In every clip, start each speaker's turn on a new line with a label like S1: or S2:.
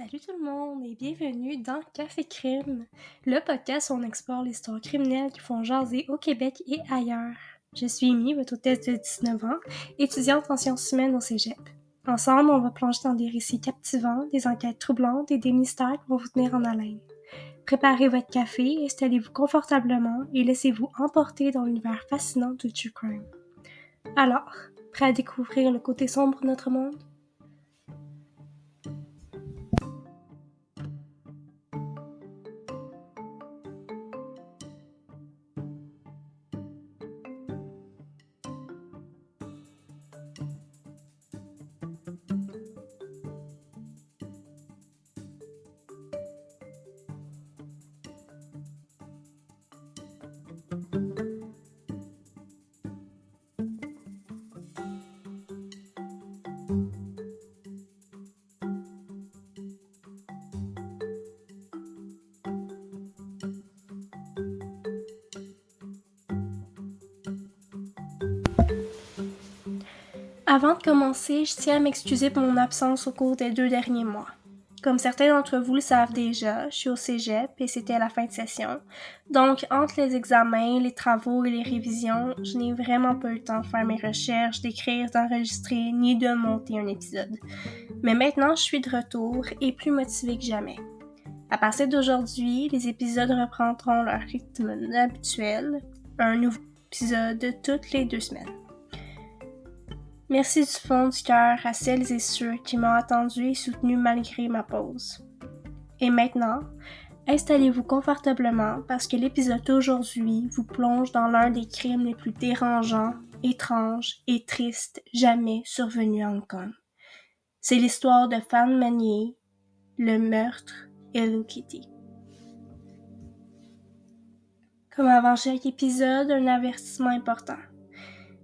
S1: Salut tout le monde et bienvenue dans Café Crime, le podcast où on explore les histoires criminelles qui font jaser au Québec et ailleurs. Je suis Amy, votre hôtesse de 19 ans, étudiante en sciences humaines au cégep. Ensemble, on va plonger dans des récits captivants, des enquêtes troublantes et des mystères qui vont vous tenir en haleine. Préparez votre café, installez-vous confortablement et laissez-vous emporter dans l'univers fascinant du true crime. Alors, prêt à découvrir le côté sombre de notre monde? Avant de commencer, je tiens à m'excuser pour mon absence au cours des 2 derniers mois. Comme certains d'entre vous le savent déjà, je suis au cégep et c'était la fin de session. Donc, entre les examens, les travaux et les révisions, je n'ai vraiment pas eu le temps de faire mes recherches, d'écrire, d'enregistrer, ni de monter un épisode. Mais maintenant, je suis de retour et plus motivée que jamais. À partir d'aujourd'hui, les épisodes reprendront leur rythme habituel, un nouveau épisode toutes les 2 semaines. Merci du fond du cœur à celles et ceux qui m'ont attendu et soutenu malgré ma pause. Et maintenant, installez-vous confortablement parce que l'épisode d'aujourd'hui vous plonge dans l'un des crimes les plus dérangeants, étranges et tristes jamais survenus à Hong Kong. C'est l'histoire de Phan Manier, le meurtre Hello Kitty. Comme avant chaque épisode, un avertissement important.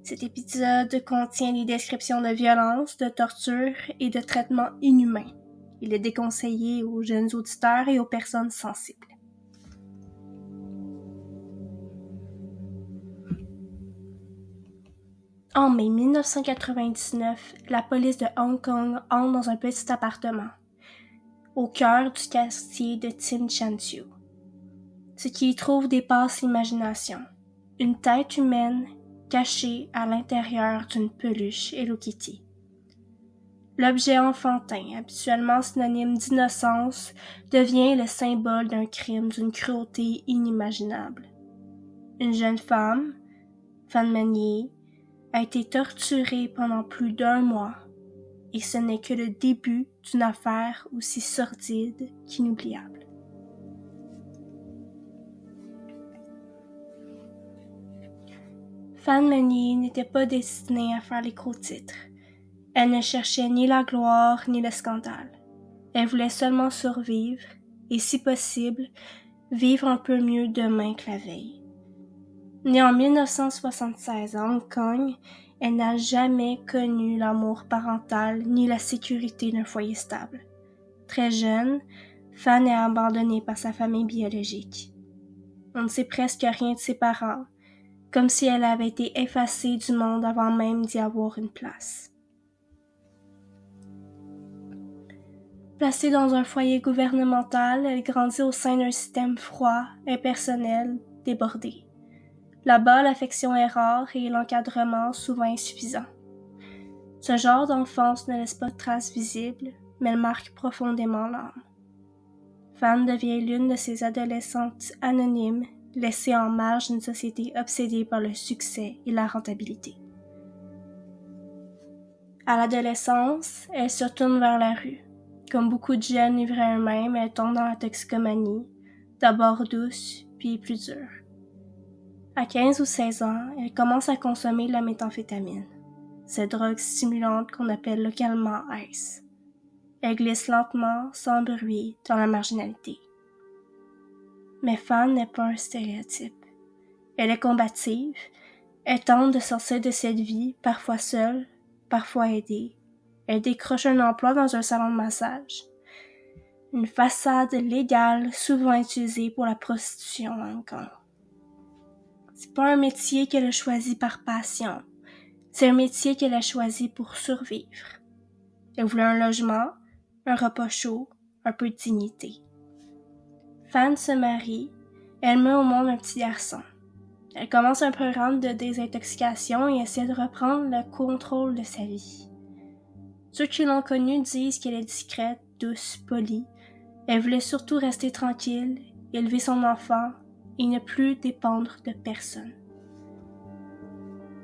S1: Cet épisode contient des descriptions de violence, de torture et de traitements inhumains. Il est déconseillé aux jeunes auditeurs et aux personnes sensibles. En mai 1999, la police de Hong Kong entre dans un petit appartement, au cœur du quartier de Tsim Shan Tsui. Ce qui y trouve dépasse l'imagination. Une tête humaine cachée à l'intérieur d'une peluche Hello Kitty. L'objet enfantin, habituellement synonyme d'innocence, devient le symbole d'un crime d'une cruauté inimaginable. Une jeune femme, Phan Manier, a été torturée pendant plus d'1 mois, et ce n'est que le début d'une affaire aussi sordide qu'inoubliable. Phan Manier n'était pas destinée à faire les gros titres. Elle ne cherchait ni la gloire ni le scandale. Elle voulait seulement survivre et, si possible, vivre un peu mieux demain que la veille. Née en 1976 à Hong Kong, elle n'a jamais connu l'amour parental ni la sécurité d'un foyer stable. Très jeune, Phan est abandonnée par sa famille biologique. On ne sait presque rien de ses parents, comme si elle avait été effacée du monde avant même d'y avoir une place. Placée dans un foyer gouvernemental, elle grandit au sein d'un système froid, impersonnel, débordé. Là-bas, l'affection est rare et l'encadrement souvent insuffisant. Ce genre d'enfance ne laisse pas de traces visibles, mais elle marque profondément l'âme. Phan devient l'une de ces adolescentes anonymes, laissées en marge d'une société obsédée par le succès et la rentabilité. À l'adolescence, elle se tourne vers la rue. Comme beaucoup de jeunes livrés à eux-mêmes, elle tombe dans la toxicomanie, d'abord douce, puis plus dure. À 15 ou 16 ans, elle commence à consommer de la méthamphétamine, cette drogue stimulante qu'on appelle localement Ice. Elle glisse lentement, sans bruit, dans la marginalité. Mais Phan n'est pas un stéréotype. Elle est combative, elle tente de sortir de cette vie, parfois seule, parfois aidée. Elle décroche un emploi dans un salon de massage. Une façade légale souvent utilisée pour la prostitution à Hong Kong. C'est pas un métier qu'elle a choisi par passion. C'est un métier qu'elle a choisi pour survivre. Elle voulait un logement, un repas chaud, un peu de dignité. Fan se marie, elle met au monde un petit garçon. Elle commence un programme de désintoxication et essaie de reprendre le contrôle de sa vie. Ceux qui l'ont connue disent qu'elle est discrète, douce, polie. Elle voulait surtout rester tranquille, élever son enfant et ne plus dépendre de personne.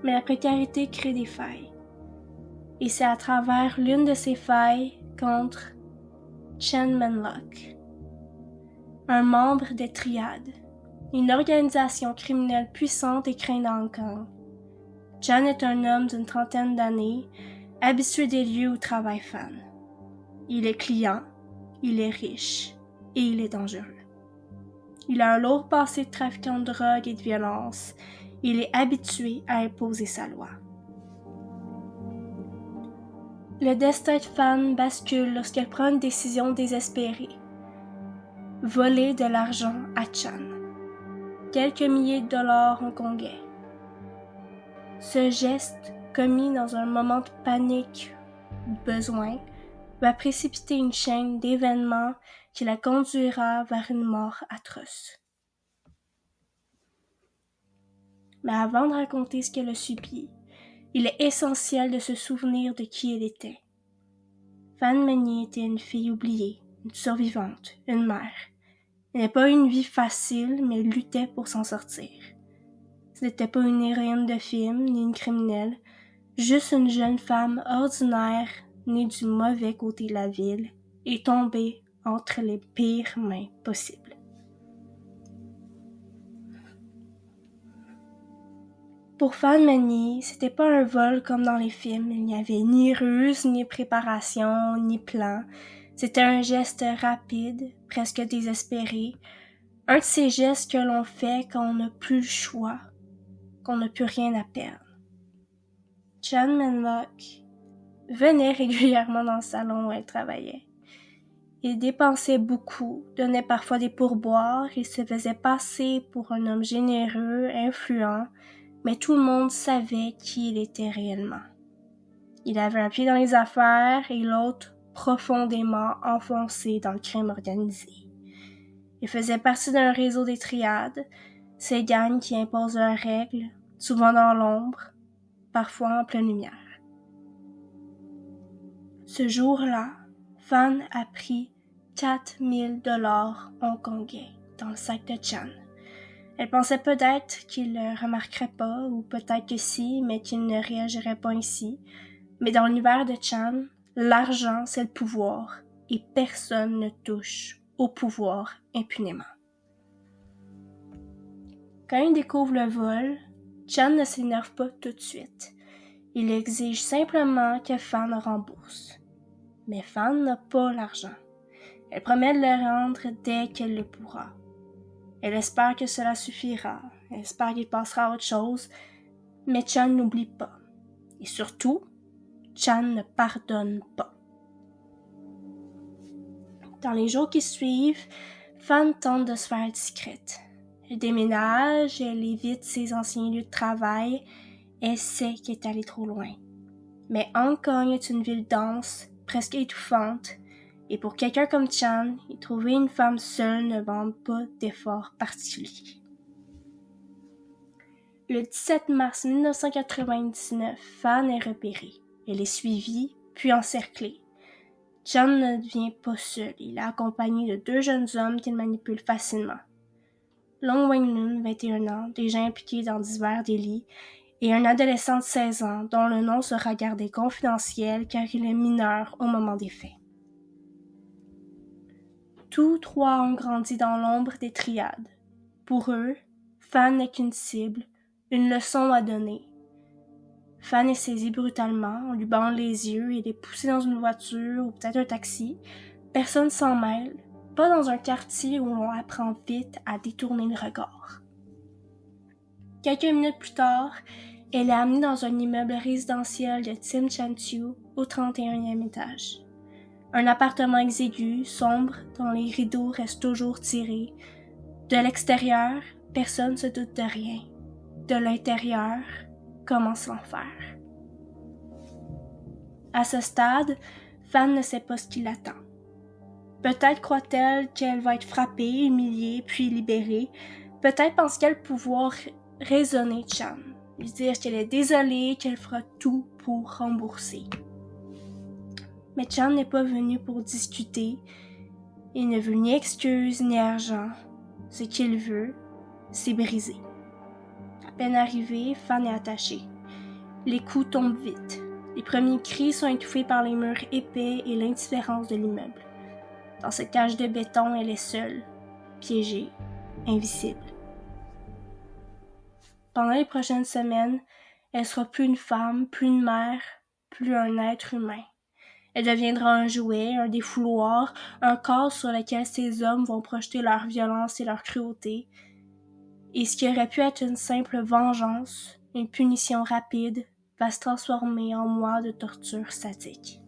S1: Mais la précarité crée des failles. Et c'est à travers l'une de ces failles qu'entre Chen Menlock, un membre des Triades, une organisation criminelle puissante et crainte à Hong Kong. Chan est un homme d'une trentaine d'années, habitué des lieux où travaille Fan. Il est client, il est riche et il est dangereux. Il a un lourd passé de trafiquant de drogue et de violence. Il est habitué à imposer sa loi. Le destin de Fan bascule lorsqu'elle prend une décision désespérée. Voler de l'argent à Chan. Quelques milliers de dollars hongkongais. Ce geste, commis dans un moment de panique ou de besoin, va précipiter une chaîne d'événements qui la conduira vers une mort atroce. Mais avant de raconter ce qu'elle a subi, il est essentiel de se souvenir de qui elle était. Fan Meunier était une fille oubliée, une survivante, une mère. Elle n'avait pas eu une vie facile, mais elle luttait pour s'en sortir. Ce n'était pas une héroïne de film, ni une criminelle, juste une jeune femme ordinaire, née du mauvais côté de la ville et tombée entre les pires mains possibles. Pour Fan Meunier, c'était pas un vol comme dans les films. Il n'y avait ni ruse, ni préparation, ni plan. C'était un geste rapide, presque désespéré. Un de ces gestes que l'on fait quand on n'a plus le choix, qu'on n'a plus rien à perdre. Chan Menlock venait régulièrement dans le salon où elle travaillait. Il dépensait beaucoup, donnait parfois des pourboires, il se faisait passer pour un homme généreux, influent, mais tout le monde savait qui il était réellement. Il avait un pied dans les affaires et l'autre profondément enfoncé dans le crime organisé. Il faisait partie d'un réseau des triades, ces gangs qui imposent leurs règles, souvent dans l'ombre, parfois en pleine lumière. Ce jour-là, Fan a pris 4000 $ hongkongais dans le sac de Chan. Elle pensait peut-être qu'il le remarquerait pas, ou peut-être que si, mais qu'il ne réagirait pas ainsi. Mais dans l'univers de Chan, l'argent, c'est le pouvoir, et personne ne touche au pouvoir impunément. Quand il découvre le vol, Chan ne s'énerve pas tout de suite. Il exige simplement que Fan rembourse. Mais Fan n'a pas l'argent. Elle promet de le rendre dès qu'elle le pourra. Elle espère que cela suffira. Elle espère qu'il passera à autre chose. Mais Chan n'oublie pas. Et surtout, Chan ne pardonne pas. Dans les jours qui suivent, Fan tente de se faire discrète. Elle déménage, elle évite ses anciens lieux de travail. Elle sait qu'elle est allée trop loin. Mais Hong Kong est une ville dense, presque étouffante, et pour quelqu'un comme Chan, y trouver une femme seule ne demande pas d'efforts particuliers. Le 17 mars 1999, Fan est repérée. Elle est suivie, puis encerclée. Chan ne vient pas seul, il est accompagné de 2 jeunes hommes qu'il manipule facilement. Long Wenlun, 21 ans, déjà impliqué dans divers délits, et un adolescent de 16 ans dont le nom sera gardé confidentiel car il est mineur au moment des faits. Tous 3 ont grandi dans l'ombre des triades. Pour eux, Fan n'est qu'une cible, une leçon à donner. Fan est saisie brutalement, on lui bande les yeux et il est poussé dans une voiture ou peut-être un taxi. Personne s'en mêle, pas dans un quartier où l'on apprend vite à détourner le regard. Quelques minutes plus tard, elle est amenée dans un immeuble résidentiel de Tsim Shan Tsui au 31e étage. Un appartement exigu, sombre, dont les rideaux restent toujours tirés. De l'extérieur, personne ne se doute de rien. De l'intérieur, commence l'enfer. À ce stade, Fan ne sait pas ce qui l'attend. Peut-être croit-elle qu'elle va être frappée, humiliée, puis libérée. Peut-être pense-t-elle pouvoir raisonner Chan, lui dire qu'elle est désolée, qu'elle fera tout pour rembourser. Mais Chan n'est pas venu pour discuter. Il ne veut ni excuses ni argent. Ce qu'il veut, c'est briser. À peine arrivé, Fan est attachée. Les coups tombent vite. Les premiers cris sont étouffés par les murs épais et l'indifférence de l'immeuble. Dans cette cage de béton, elle est seule, piégée, invisible. Pendant les prochaines semaines, elle sera plus une femme, plus une mère, plus un être humain. Elle deviendra un jouet, un défouloir, un corps sur lequel ces hommes vont projeter leur violence et leur cruauté. Et ce qui aurait pu être une simple vengeance, une punition rapide, va se transformer en mois de torture sadique.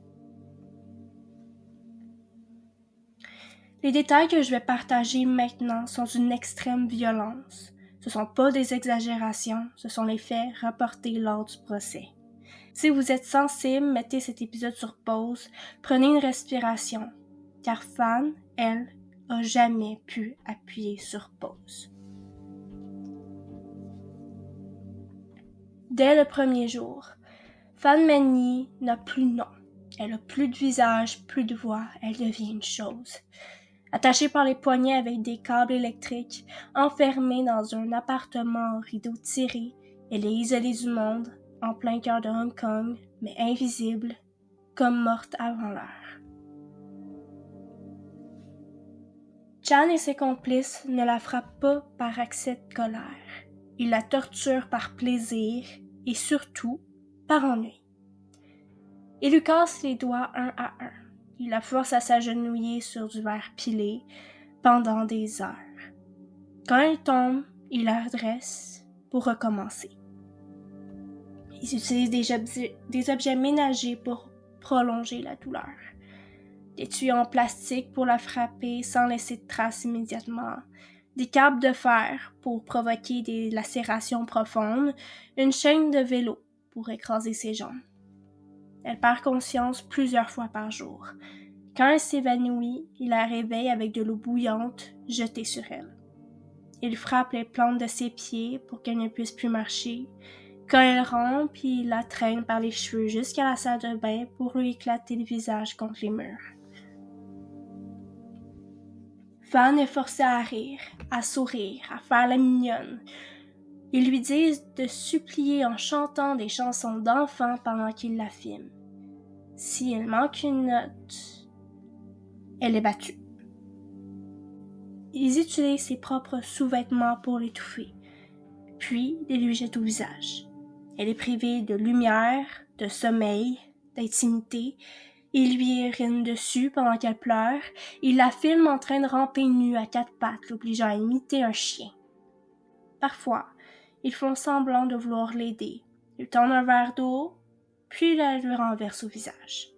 S1: Les détails que je vais partager maintenant sont d'une extrême violence. Ce ne sont pas des exagérations, ce sont les faits rapportés lors du procès. Si vous êtes sensible, mettez cet épisode sur pause, prenez une respiration, car Fan, elle, a jamais pu appuyer sur pause. Dès le premier jour, Fan Mani n'a plus de nom. Elle n'a plus de visage, plus de voix, elle devient une chose. Attachée par les poignets avec des câbles électriques, enfermée dans un appartement aux rideaux tirés, elle est isolée du monde, en plein cœur de Hong Kong, mais invisible, comme morte avant l'heure. Chan et ses complices ne la frappent pas par accès de colère. Ils la torturent par plaisir et surtout par ennui. Ils lui cassent les doigts un à un. Ils la forcent à s'agenouiller sur du verre pilé pendant des heures. Quand elle tombe, ils la redressent pour recommencer. Ils utilisent des objets ménagers pour prolonger la douleur. Des tuyaux en plastique pour la frapper sans laisser de traces immédiatement. Des câbles de fer pour provoquer des lacérations profondes. Une chaîne de vélo pour écraser ses jambes. Elle perd conscience plusieurs fois par jour. Quand elle s'évanouit, il la réveille avec de l'eau bouillante jetée sur elle. Il frappe les plantes de ses pieds pour qu'elle ne puisse plus marcher. Quand elle rampe, il la traîne par les cheveux jusqu'à la salle de bain pour lui éclater le visage contre les murs. Fan est forcée à rire, à sourire, à faire la mignonne. Ils lui disent de supplier en chantant des chansons d'enfants pendant qu'il la filme. Si elle manque une note, elle est battue. Ils utilisent ses propres sous-vêtements pour l'étouffer, puis les lui jettent au visage. Elle est privée de lumière, de sommeil, d'intimité. Ils lui urinent dessus pendant qu'elle pleure. Ils la filment en train de ramper nue à quatre pattes, l'obligeant à imiter un chien. Parfois, ils font semblant de vouloir l'aider. Ils tendent un verre d'eau, puis la lui renversent au visage.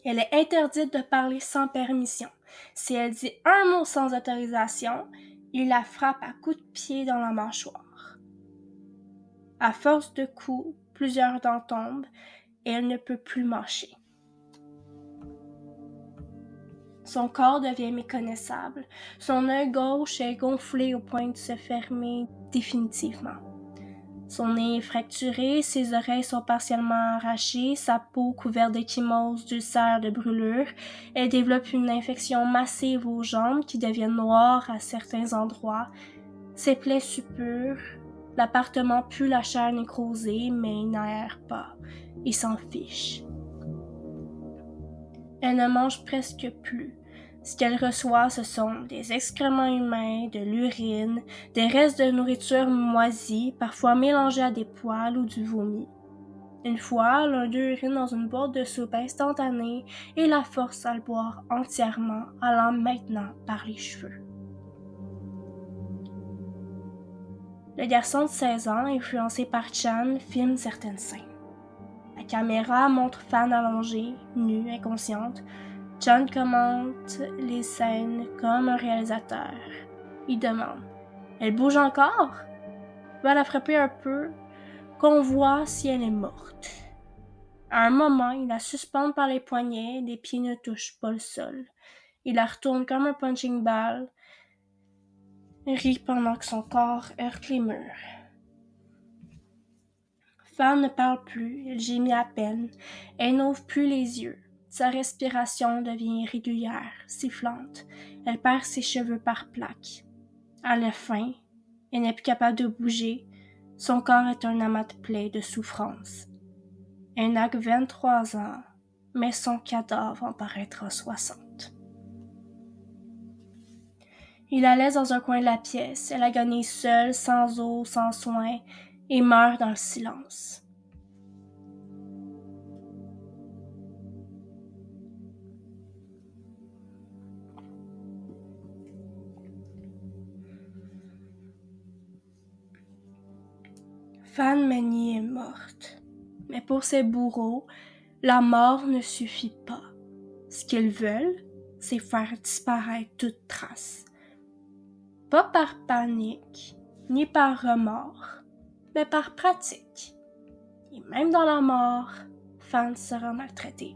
S1: Elle est interdite de parler sans permission. Si elle dit un mot sans autorisation, il la frappe à coups de pied dans la mâchoire. À force de coups, plusieurs dents tombent et elle ne peut plus mâcher. Son corps devient méconnaissable. Son œil gauche est gonflé au point de se fermer définitivement. Son nez est fracturé, ses oreilles sont partiellement arrachées, sa peau couverte d'ecchymoses, d'ulcères, de brûlures. Elle développe une infection massive aux jambes qui deviennent noires à certains endroits. Ses plaies suppurent. L'appartement pue la chair nécrosée, mais il n'aère pas. Il s'en fiche. Elle ne mange presque plus. Ce qu'elle reçoit, ce sont des excréments humains, de l'urine, des restes de nourriture moisie, parfois mélangés à des poils ou du vomi. Une fois, l'un d'eux urine dans une boîte de soupe instantanée et la force à le boire entièrement, allant maintenant par les cheveux. Le garçon de 16 ans, influencé par Chan, filme certaines scènes. La caméra montre Fan allongée, nue, inconsciente. Chan commente les scènes comme un réalisateur. Il demande « Elle bouge encore? » Va la frapper un peu, qu'on voit si elle est morte. À un moment, il la suspend par les poignets, les pieds ne touchent pas le sol. Il la retourne comme un punching ball, rit pendant que son corps heurte les murs. Fan ne parle plus, elle gémit à peine, elle n'ouvre plus les yeux. Sa respiration devient irrégulière, sifflante. Elle perd ses cheveux par plaques. Elle a faim, elle n'est plus capable de bouger. Son corps est un amas de plaies de souffrance. Elle n'a que 23 ans, mais son cadavre en paraîtra 60. Il la laisse dans un coin de la pièce. Elle agonise seule, sans eau, sans soins, et meurt dans le silence. Fan Meny est morte. Mais pour ses bourreaux, la mort ne suffit pas. Ce qu'ils veulent, c'est faire disparaître toute trace. Pas par panique, ni par remords, mais par pratique. Et même dans la mort, Fan sera maltraité.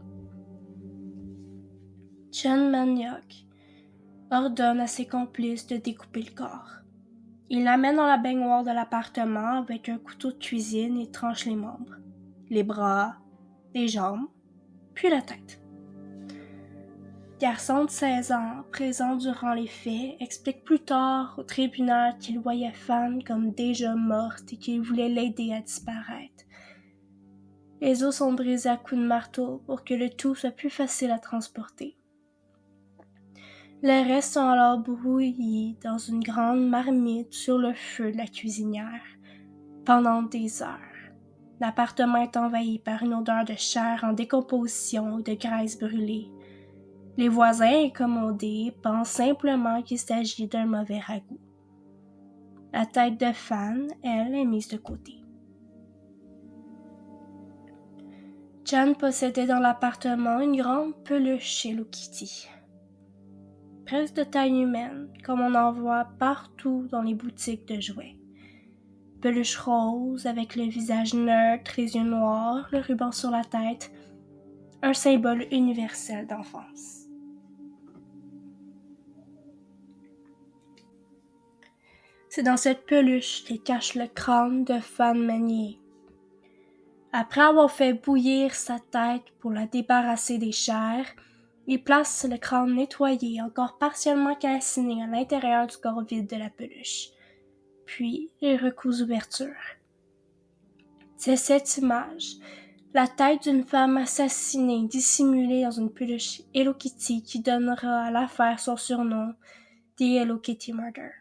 S1: Chen Maniok ordonne à ses complices de découper le corps. Il l'amène dans la baignoire de l'appartement avec un couteau de cuisine et tranche les membres, les bras, les jambes, puis la tête. Garçon de 16 ans, présent durant les faits, explique plus tard au tribunal qu'il voyait Fan comme déjà morte et qu'il voulait l'aider à disparaître. Les os sont brisés à coups de marteau pour que le tout soit plus facile à transporter. Les restes sont alors brouillés dans une grande marmite sur le feu de la cuisinière. Pendant des heures, l'appartement est envahi par une odeur de chair en décomposition ou de graisse brûlée. Les voisins incommodés pensent simplement qu'il s'agit d'un mauvais ragoût. La tête de Fan, elle, est mise de côté. Chan possédait dans l'appartement une grande peluche Hello Kitty. Presque de taille humaine, comme on en voit partout dans les boutiques de jouets. Peluche rose, avec le visage neutre, les yeux noirs, le ruban sur la tête, un symbole universel d'enfance. C'est dans cette peluche qu'elle cache le crâne de Fan Meny. Après avoir fait bouillir sa tête pour la débarrasser des chairs, il place le crâne nettoyé, encore partiellement calciné à l'intérieur du corps vide de la peluche. Puis, il recouse l'ouverture. C'est cette image, la tête d'une femme assassinée dissimulée dans une peluche Hello Kitty qui donnera à l'affaire son surnom, The Hello Kitty Murder.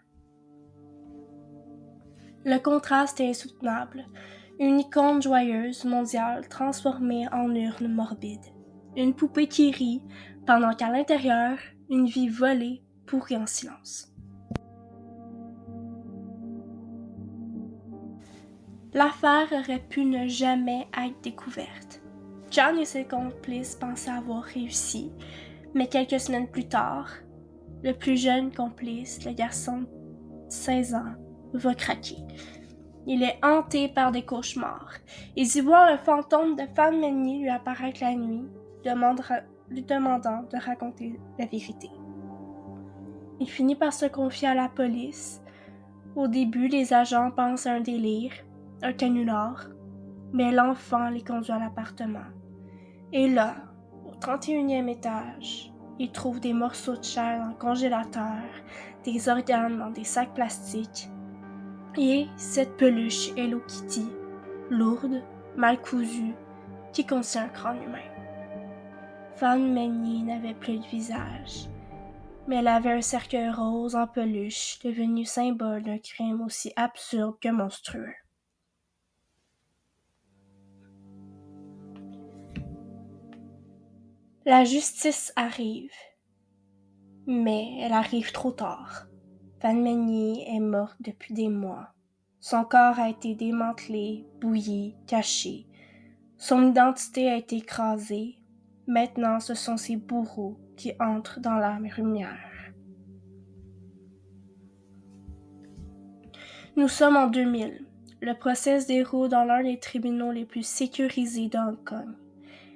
S1: Le contraste est insoutenable. Une icône joyeuse, mondiale, transformée en urne morbide. Une poupée qui rit, pendant qu'à l'intérieur, une vie volée pourrit en silence. L'affaire aurait pu ne jamais être découverte. John et ses complices pensaient avoir réussi, mais quelques semaines plus tard, le plus jeune complice, le garçon de 16 ans, va craquer. Il est hanté par des cauchemars. Il y voit le fantôme de Fan Meny lui apparaître la nuit, lui demandant de raconter la vérité. Il finit par se confier à la police. Au début, les agents pensent à un délire, un canular, mais l'enfant les conduit à l'appartement. Et là, au 31e étage, ils trouvent des morceaux de chair dans le congélateur, des organes dans des sacs plastiques, et cette peluche Hello Kitty, lourde, mal cousue, qui contient un crâne humain. Fan Meny n'avait plus de visage, mais elle avait un cercueil rose en peluche, devenu symbole d'un crime aussi absurde que monstrueux. La justice arrive, mais elle arrive trop tard. Fan Meny est morte depuis des mois. Son corps a été démantelé, bouilli, caché. Son identité a été écrasée. Maintenant, ce sont ses bourreaux qui entrent dans la lumière. Nous sommes en 2000. Le procès se déroule dans l'un des tribunaux les plus sécurisés de Hong Kong.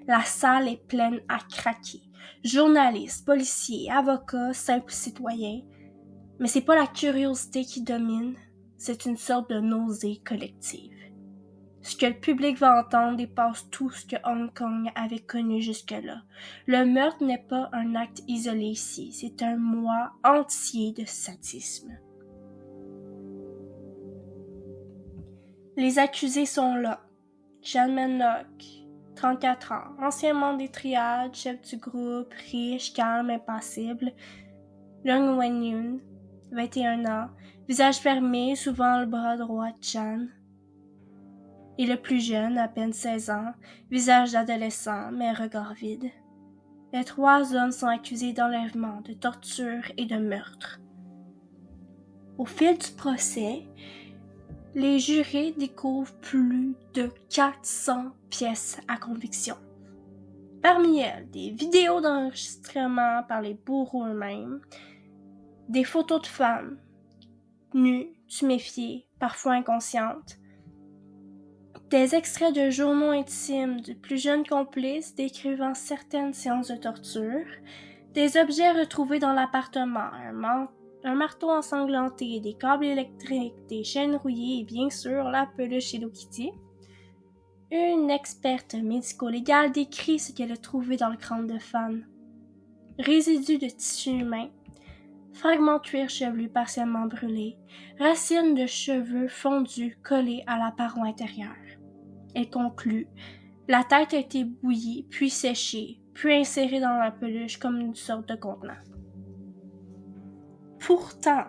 S1: La salle est pleine à craquer. Journalistes, policiers, avocats, simples citoyens. Mais c'est pas la curiosité qui domine, c'est une sorte de nausée collective. Ce que le public va entendre dépasse tout ce que Hong Kong avait connu jusque-là. Le meurtre n'est pas un acte isolé ici, c'est un mois entier de sadisme. Les accusés sont là. Chan Man-lok, 34 ans, ancien membre des triades, chef du groupe, riche, calme, impassible. Leung Wen-yun, 21 ans, visage fermé, souvent le bras droit de Chan. Et le plus jeune, à peine 16 ans, visage d'adolescent, mais regard vide. Les 3 hommes sont accusés d'enlèvement, de torture et de meurtre. Au fil du procès, les jurés découvrent plus de 400 pièces à conviction. Parmi elles, des vidéos d'enregistrement par les bourreaux eux-mêmes, des photos de femmes, nues, tuméfiées, parfois inconscientes, des extraits de journaux intimes de plus jeunes complices décrivant certaines séances de torture, des objets retrouvés dans l'appartement, un marteau ensanglanté, des câbles électriques, des chaînes rouillées et bien sûr la peluche Hello Kitty. Une experte médico-légale décrit ce qu'elle a trouvé dans le crâne de Fan. Résidus de tissu humain, fragments de cuir chevelu partiellement brûlés, racines de cheveux fondus collées à la paroi intérieure. Elle conclut, la tête a été bouillie, puis séchée, puis insérée dans la peluche comme une sorte de contenant. Pourtant,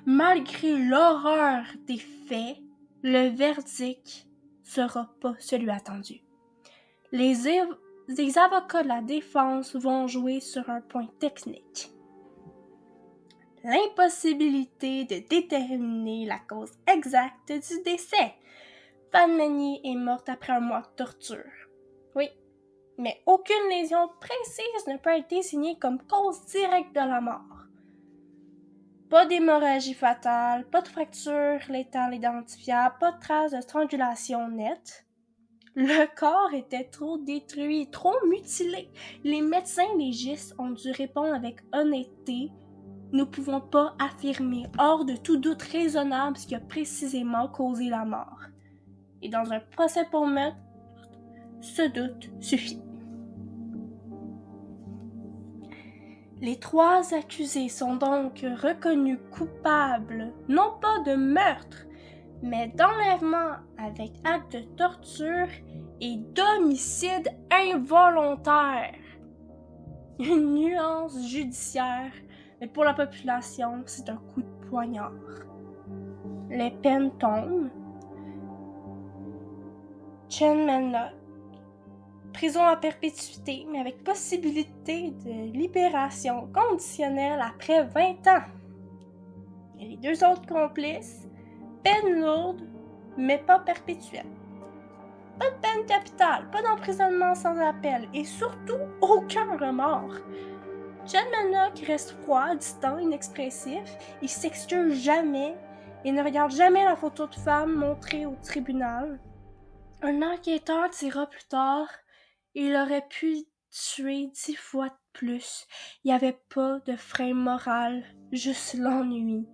S1: malgré l'horreur des faits, le verdict sera pas celui attendu. Les avocats de la défense vont jouer sur un point technique. L'impossibilité de déterminer la cause exacte du décès. Fan Man-yi est morte après un mois de torture. Oui, mais aucune lésion précise ne peut être désignée comme cause directe de la mort. Pas d'hémorragie fatale, pas de fracture létale identifiable, pas de traces de strangulation nette. Le corps était trop détruit, trop mutilé. Les médecins légistes ont dû répondre avec honnêteté. Nous ne pouvons pas affirmer hors de tout doute raisonnable ce qui a précisément causé la mort. Et dans un procès pour meurtre, ce doute suffit. Les 3 accusés sont donc reconnus coupables, non pas de meurtre, mais d'enlèvement avec acte de torture et d'homicide involontaire. Une nuance judiciaire, mais pour la population, c'est un coup de poignard. Les peines tombent. Chan Man-lok, prison à perpétuité, mais avec possibilité de libération conditionnelle après 20 ans. Et les 2 autres complices, peine lourde, mais pas perpétuelle. Pas de peine capitale, pas d'emprisonnement sans appel, et surtout aucun remords. Chan Man-lok reste froid, distant, inexpressif, il s'excuse jamais et ne regarde jamais la photo de femme montrée au tribunal. Un enquêteur dira plus tard, il aurait pu tuer 10 fois de plus. Il n'y avait pas de frein moral, juste l'ennui.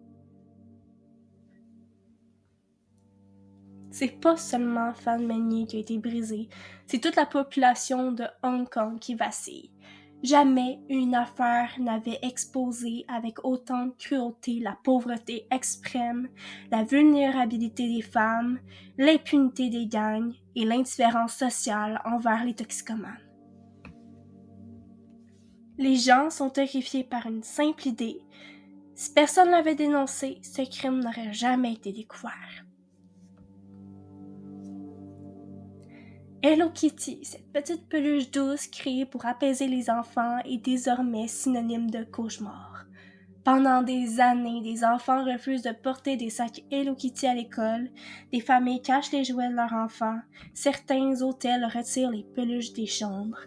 S1: C'est pas seulement Fan Man-yi qui a été brisé, c'est toute la population de Hong Kong qui vacille. Jamais une affaire n'avait exposé avec autant de cruauté la pauvreté extrême, la vulnérabilité des femmes, l'impunité des gangs et l'indifférence sociale envers les toxicomanes. Les gens sont terrifiés par une simple idée. Si personne l'avait dénoncé, ce crime n'aurait jamais été découvert. Hello Kitty, cette petite peluche douce créée pour apaiser les enfants, est désormais synonyme de cauchemar. Pendant des années, des enfants refusent de porter des sacs Hello Kitty à l'école, des familles cachent les jouets de leurs enfants, certains hôtels retirent les peluches des chambres.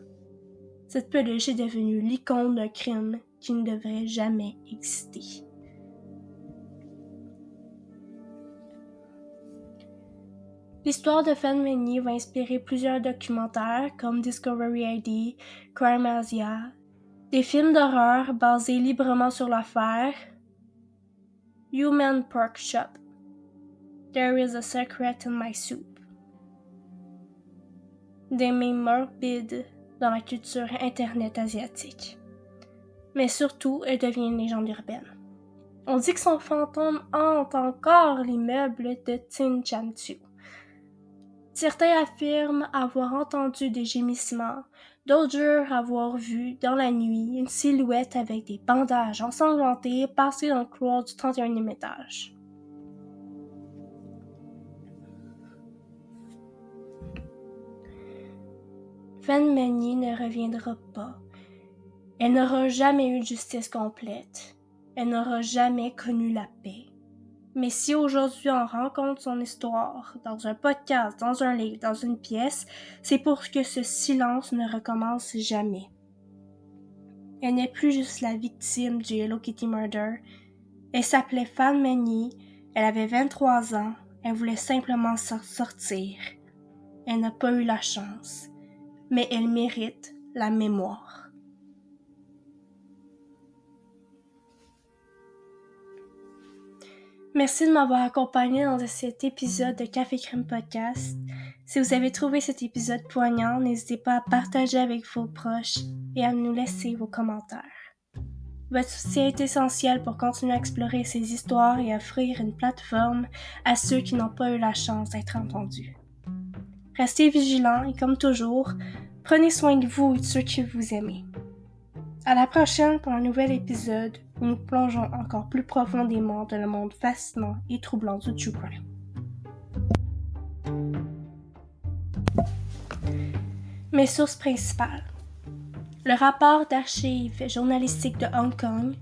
S1: Cette peluche est devenue l'icône d'un crime qui ne devrait jamais exister. L'histoire de Fan Many va inspirer plusieurs documentaires comme Discovery ID, Crime Asia, des films d'horreur basés librement sur l'affaire, Human Pork Chop, There is a Secret in My Soup, des mèmes morbides dans la culture Internet asiatique. Mais surtout, elle devient une légende urbaine. On dit que son fantôme hante encore l'immeuble de Tinchantu. Certains affirment avoir entendu des gémissements, d'autres jurent avoir vu, dans la nuit, une silhouette avec des bandages ensanglantés passer dans le couloir du 31e étage. Fan Many ne reviendra pas. Elle n'aura jamais eu de justice complète. Elle n'aura jamais connu la paix. Mais si aujourd'hui on rencontre son histoire, dans un podcast, dans un livre, dans une pièce, c'est pour que ce silence ne recommence jamais. Elle n'est plus juste la victime du Hello Kitty Murder. Elle s'appelait Fan Many, elle avait 23 ans, elle voulait simplement sortir. Elle n'a pas eu la chance, mais elle mérite la mémoire. Merci de m'avoir accompagné dans cet épisode de Café Crème Podcast. Si vous avez trouvé cet épisode poignant, n'hésitez pas à partager avec vos proches et à nous laisser vos commentaires. Votre soutien est essentiel pour continuer à explorer ces histoires et offrir une plateforme à ceux qui n'ont pas eu la chance d'être entendus. Restez vigilants et comme toujours, prenez soin de vous et de ceux que vous aimez. À la prochaine pour un nouvel épisode où nous plongeons encore plus profondément dans le monde fascinant et troublant du true crime. Mes sources principales. Le rapport d'archives journalistiques de Hong Kong,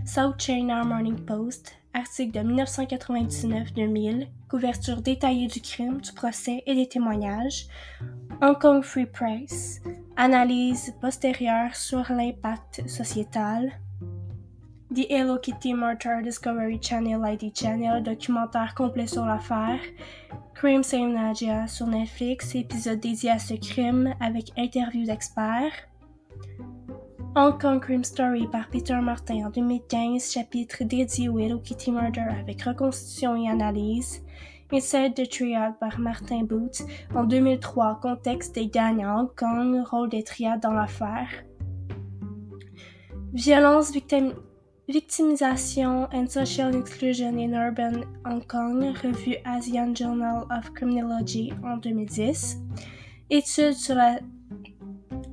S1: South China Morning Post, article de 1999-2000, couverture détaillée du crime, du procès et des témoignages, Hong Kong Free Press, analyse postérieure sur l'impact sociétal, The Hello Kitty Murder Discovery Channel ID Channel, documentaire complet sur l'affaire, Crime Save Nadia sur Netflix, épisode dédié à ce crime avec interview d'experts, Hong Kong Crime Story par Peter Martin en 2015, chapitre dédié au Hello Kitty Murder avec reconstitution et analyse, Inside the Triad par Martin Booth en 2003, contexte des gangs à Hong Kong, rôle des triades dans l'affaire, Violence, Victimisation and Social Exclusion in Urban Hong Kong, revue Asian Journal of Criminology en 2010, étude sur la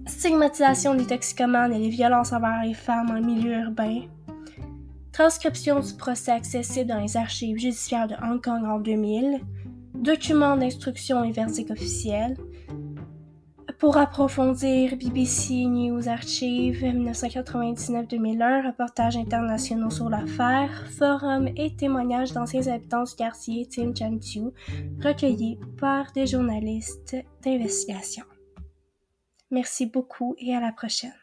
S1: stigmatisation des toxicomanes et les violences envers les femmes en milieu urbain, transcription du procès accessible dans les archives judiciaires de Hong Kong en 2000, documents d'instruction et verdict officiel. Pour approfondir, BBC News Archive 1999-2001, reportages internationaux sur l'affaire, forums et témoignages d'anciens habitants du quartier Tinchantu, recueillis par des journalistes d'investigation. Merci beaucoup et à la prochaine.